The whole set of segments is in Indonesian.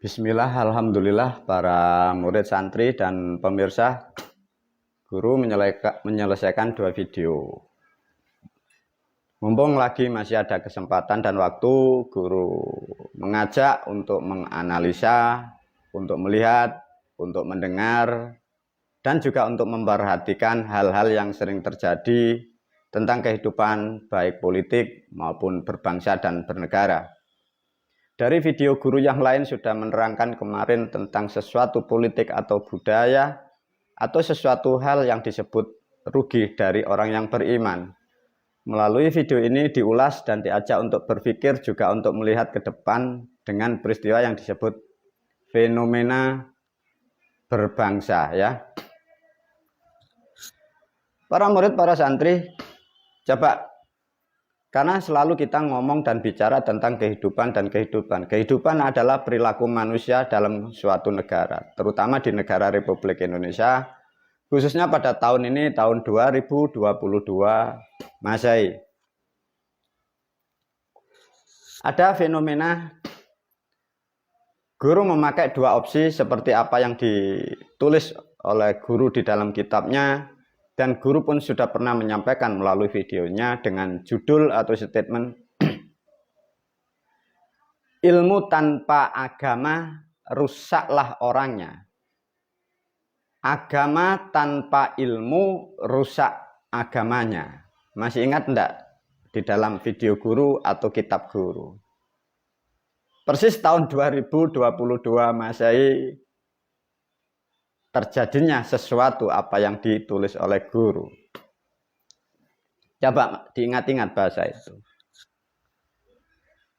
Bismillah, alhamdulillah para murid santri dan pemirsa, guru menyelesaikan 2 video. Mumpung lagi masih ada kesempatan dan waktu, guru mengajak untuk menganalisa, untuk melihat, untuk mendengar, dan juga untuk memperhatikan hal-hal yang sering terjadi tentang kehidupan baik politik maupun berbangsa dan bernegara. Dari video guru yang lain sudah menerangkan kemarin tentang sesuatu politik atau budaya atau sesuatu hal yang disebut rugi dari orang yang beriman. Melalui video ini diulas dan diajak untuk berpikir juga untuk melihat ke depan dengan peristiwa yang disebut fenomena berbangsa ya. Para murid, para santri, coba. Karena selalu kita ngomong dan bicara tentang kehidupan dan kehidupan. Kehidupan adalah perilaku manusia dalam suatu negara, terutama di negara Republik Indonesia, khususnya pada tahun ini, tahun 2022 Masehi. Ada fenomena guru memakai 2 opsi seperti apa yang ditulis oleh guru di dalam kitabnya. Dan guru pun sudah pernah menyampaikan melalui videonya dengan judul atau statement ilmu tanpa agama rusaklah orangnya. Agama tanpa ilmu rusak agamanya. Masih ingat enggak di dalam video guru atau kitab guru? Persis tahun 2022 Masehi terjadinya sesuatu apa yang ditulis oleh guru. Coba diingat-ingat bahasa itu.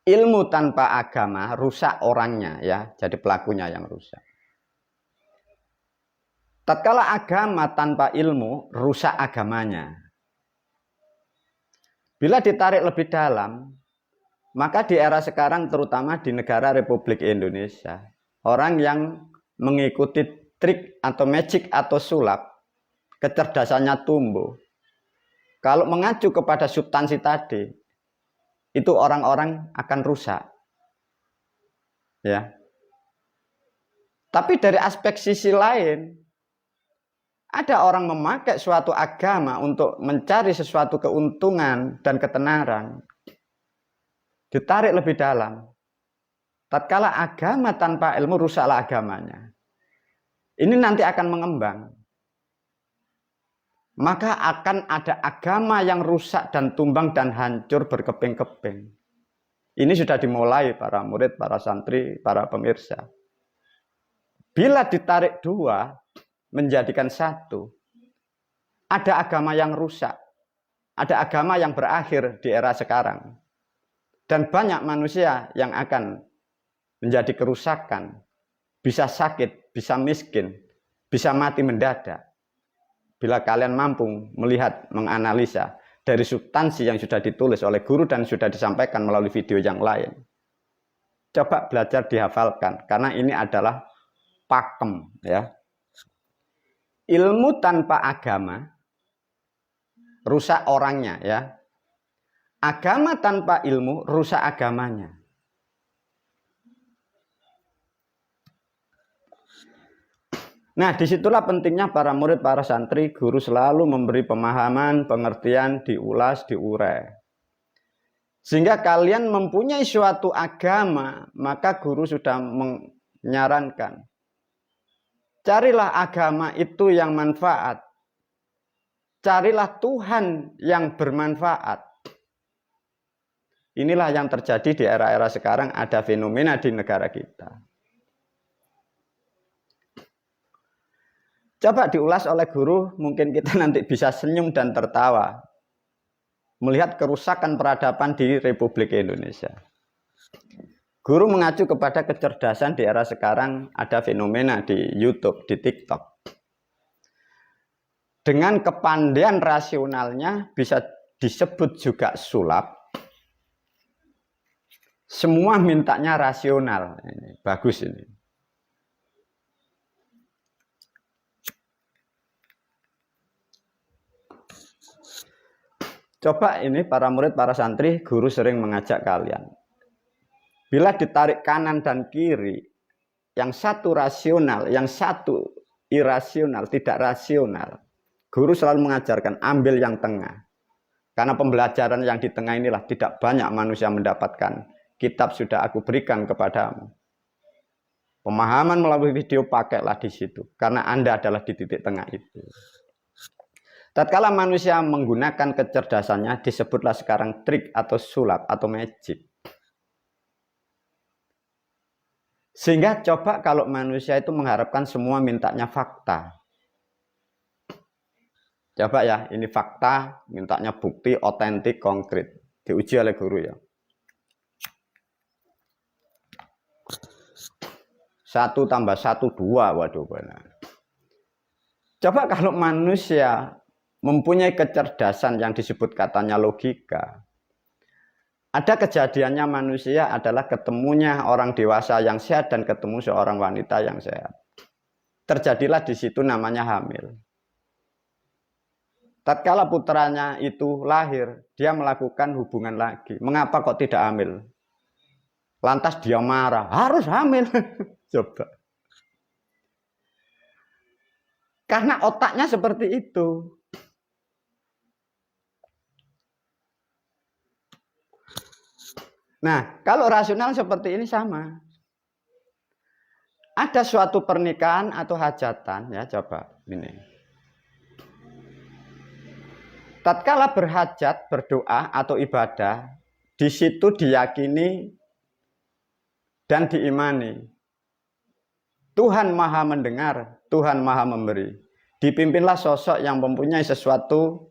Ilmu tanpa agama rusak orangnya ya, jadi pelakunya yang rusak. Tatkala agama tanpa ilmu rusak agamanya. Bila ditarik lebih dalam, maka di era sekarang terutama di negara Republik Indonesia, orang yang mengikuti trik atau magic atau sulap, kecerdasannya tumbuh. Kalau mengacu kepada substansi tadi, itu orang-orang akan rusak. Ya. Tapi dari aspek sisi lain, ada orang memakai suatu agama untuk mencari sesuatu keuntungan dan ketenaran. Ditarik lebih dalam. Tatkala agama tanpa ilmu rusaklah agamanya. Ini nanti akan mengembang. Maka akan ada agama yang rusak dan tumbang dan hancur berkeping-keping. Ini sudah dimulai para murid, para santri, para pemirsa. Bila ditarik 2, menjadikan 1, ada agama yang rusak. Ada agama yang berakhir di era sekarang. Dan banyak manusia yang akan menjadi kerusakan. Bisa sakit, bisa miskin, bisa mati mendadak. Bila kalian mampu melihat, menganalisa dari substansi yang sudah ditulis oleh guru dan sudah disampaikan melalui video yang lain. Coba belajar dihafalkan, karena ini adalah pakem. Ya. Ilmu tanpa agama, rusak orangnya. Ya. Agama tanpa ilmu, rusak agamanya. Nah, disitulah pentingnya para murid, para santri, guru selalu memberi pemahaman, pengertian, diulas, diurai. Sehingga kalian mempunyai suatu agama, maka guru sudah menyarankan. Carilah agama itu yang manfaat. Carilah Tuhan yang bermanfaat. Inilah yang terjadi di era-era sekarang, ada fenomena di negara kita. Coba diulas oleh guru, mungkin kita nanti bisa senyum dan tertawa melihat kerusakan peradaban di Republik Indonesia. Guru mengacu kepada kecerdasan di era sekarang, ada fenomena di YouTube, di TikTok. Dengan kepandaian rasionalnya bisa disebut juga sulap. Semua mintanya rasional. Ini, bagus ini. Coba ini para murid, para santri, guru sering mengajak kalian. Bila ditarik kanan dan kiri, yang satu rasional, yang satu irasional, tidak rasional. Guru selalu mengajarkan ambil yang tengah. Karena pembelajaran yang di tengah inilah tidak banyak manusia mendapatkan. Kitab sudah aku berikan kepadamu. Pemahaman melalui video pakailah di situ. Karena Anda adalah di titik tengah itu. Tatkala manusia menggunakan kecerdasannya, disebutlah sekarang trik atau sulap atau magic. Sehingga coba kalau manusia itu mengharapkan semua mintanya fakta. Coba ya, ini fakta, mintanya bukti, otentik, konkret. Diuji oleh guru ya. 1 tambah 1, 2, waduh benar. Coba kalau manusia mempunyai kecerdasan yang disebut katanya logika. Ada kejadiannya manusia adalah ketemunya orang dewasa yang sehat dan ketemu seorang wanita yang sehat. Terjadilah di situ namanya hamil. Tatkala putranya itu lahir, dia melakukan hubungan lagi. Mengapa kok tidak hamil? Lantas dia marah, harus hamil. Coba. Karena otaknya seperti itu. Nah, kalau rasional seperti ini sama. Ada suatu pernikahan atau hajatan, ya coba ini. Tatkala berhajat, berdoa atau ibadah, di situ diyakini dan diimani. Tuhan Maha mendengar, Tuhan Maha memberi. Dipimpinlah sosok yang mempunyai sesuatu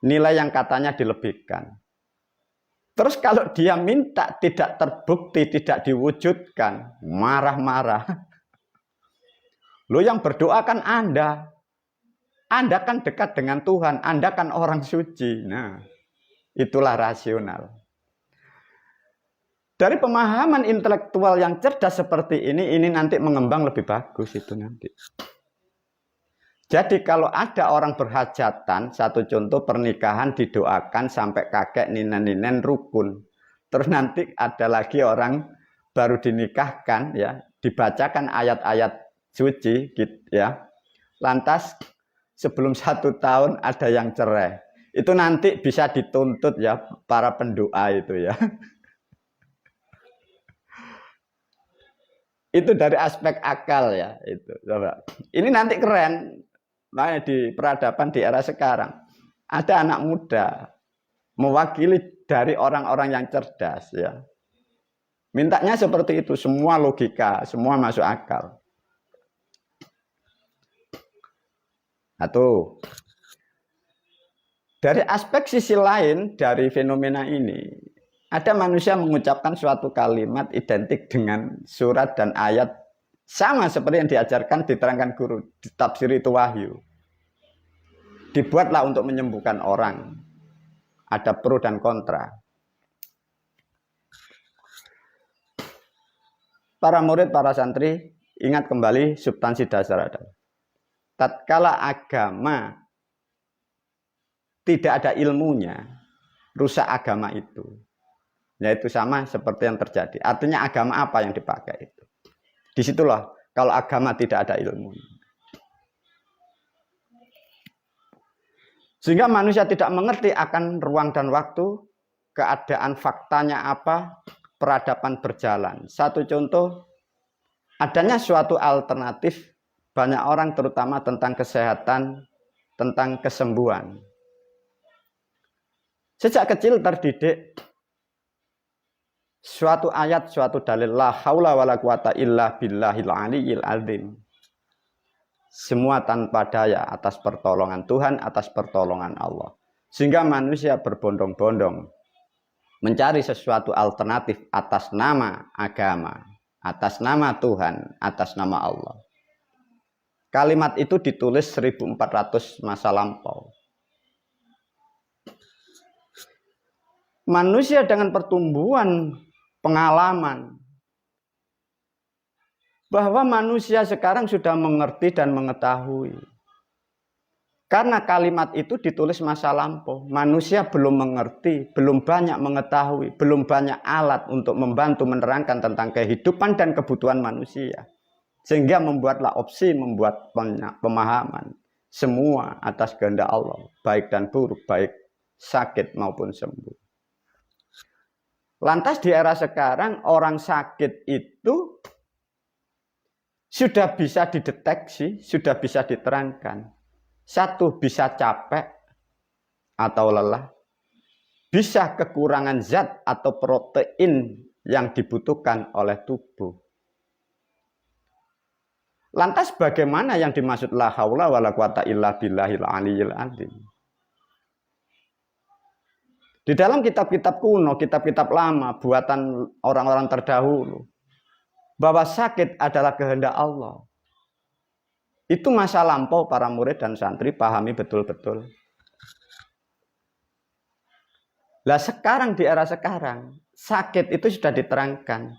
nilai yang katanya dilebihkan. Terus kalau dia minta tidak terbukti, tidak diwujudkan, marah-marah. Lo yang berdoa kan Anda. Anda kan dekat dengan Tuhan, Anda kan orang suci. Nah, itulah rasional. Dari pemahaman intelektual yang cerdas seperti ini nanti mengembang lebih bagus itu nanti. Jadi kalau ada orang berhajatan, satu contoh pernikahan didoakan sampai kakek ninen-ninen rukun. Terus nanti ada lagi orang baru dinikahkan, ya, dibacakan ayat-ayat suci, gitu, ya. Lantas sebelum 1 tahun ada yang cerai. Itu nanti bisa dituntut ya para pendoa itu ya. Itu dari aspek akal ya itu. Coba. Ini nanti keren. Makanya di peradaban di era sekarang ada anak muda mewakili dari orang-orang yang cerdas ya. Mintanya seperti itu, semua logika, semua masuk akal. Atau dari aspek sisi lain dari fenomena ini, ada manusia mengucapkan suatu kalimat identik dengan surat dan ayat sama seperti yang diajarkan diterangkan guru di tafsir itu wahyu. Dibuatlah untuk menyembuhkan orang. Ada pro dan kontra. Para murid, para santri, ingat kembali substansi dasar adalah tatkala agama tidak ada ilmunya, rusak agama itu. Yaitu sama seperti yang terjadi. Artinya agama apa yang dipakai itu. Disitulah kalau agama tidak ada ilmunya. Sehingga manusia tidak mengerti akan ruang dan waktu, keadaan faktanya apa, peradaban berjalan. Satu contoh, adanya suatu alternatif banyak orang terutama tentang kesehatan, tentang kesembuhan. Sejak kecil terdidik suatu ayat, suatu dalil la haula wala quwata illa billahil aliyyil azim. Semua tanpa daya atas pertolongan Tuhan, atas pertolongan Allah. Sehingga manusia berbondong-bondong mencari sesuatu alternatif atas nama agama, atas nama Tuhan, atas nama Allah. Kalimat itu ditulis 1400 masa lampau. Manusia dengan pertumbuhan pengalaman bahwa manusia sekarang sudah mengerti dan mengetahui Karena kalimat itu ditulis masa lampau. Manusia belum mengerti, belum banyak mengetahui, belum banyak alat untuk membantu menerangkan tentang kehidupan dan kebutuhan manusia. Sehingga membuatlah opsi, membuat pemahaman. Semua atas kehendak Allah, baik dan buruk, baik sakit maupun sembuh. Lantas di era sekarang, orang sakit itu sudah bisa dideteksi, sudah bisa diterangkan. Satu, bisa capek atau lelah. Bisa kekurangan zat atau protein yang dibutuhkan oleh tubuh. Lantas bagaimana yang dimaksud la haula wala quwata illa billahil aliyyil azim? Di dalam kitab-kitab kuno, kitab-kitab lama, buatan orang-orang terdahulu, bahwa sakit adalah kehendak Allah. Itu masa lampau para murid dan santri pahami betul-betul. Lah sekarang di era sekarang, sakit itu sudah diterangkan.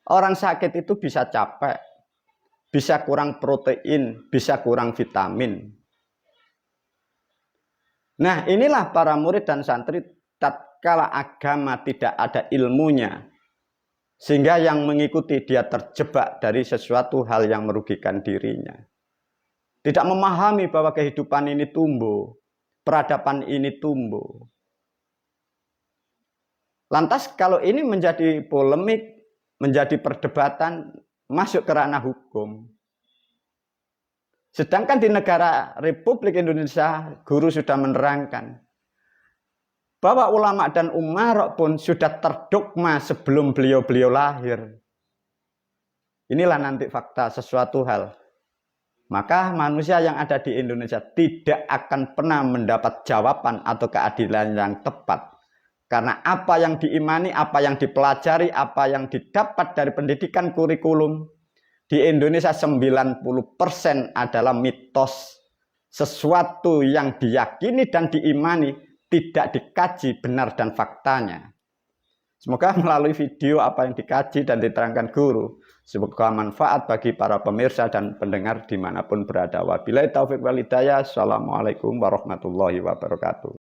Orang sakit itu bisa capek, bisa kurang protein, bisa kurang vitamin. Nah, inilah para murid dan santri tatkala agama tidak ada ilmunya, sehingga yang mengikuti dia terjebak dari sesuatu hal yang merugikan dirinya. Tidak memahami bahwa kehidupan ini tumbuh, peradaban ini tumbuh. Lantas kalau ini menjadi polemik, menjadi perdebatan, masuk ke ranah hukum. Sedangkan di negara Republik Indonesia, guru sudah menerangkan bahwa ulama dan umarok pun sudah terdogma sebelum beliau-beliau lahir. Inilah nanti fakta sesuatu hal. Maka manusia yang ada di Indonesia tidak akan pernah mendapat jawaban atau keadilan yang tepat. Karena apa yang diimani, apa yang dipelajari, apa yang didapat dari pendidikan kurikulum di Indonesia 90% adalah mitos. Sesuatu yang diyakini dan diimani tidak dikaji benar dan faktanya. Semoga melalui video apa yang dikaji dan diterangkan guru, semoga manfaat bagi para pemirsa dan pendengar dimanapun berada. Wabillahi taufiq wal hidayah. Assalamualaikum warahmatullahi wabarakatuh.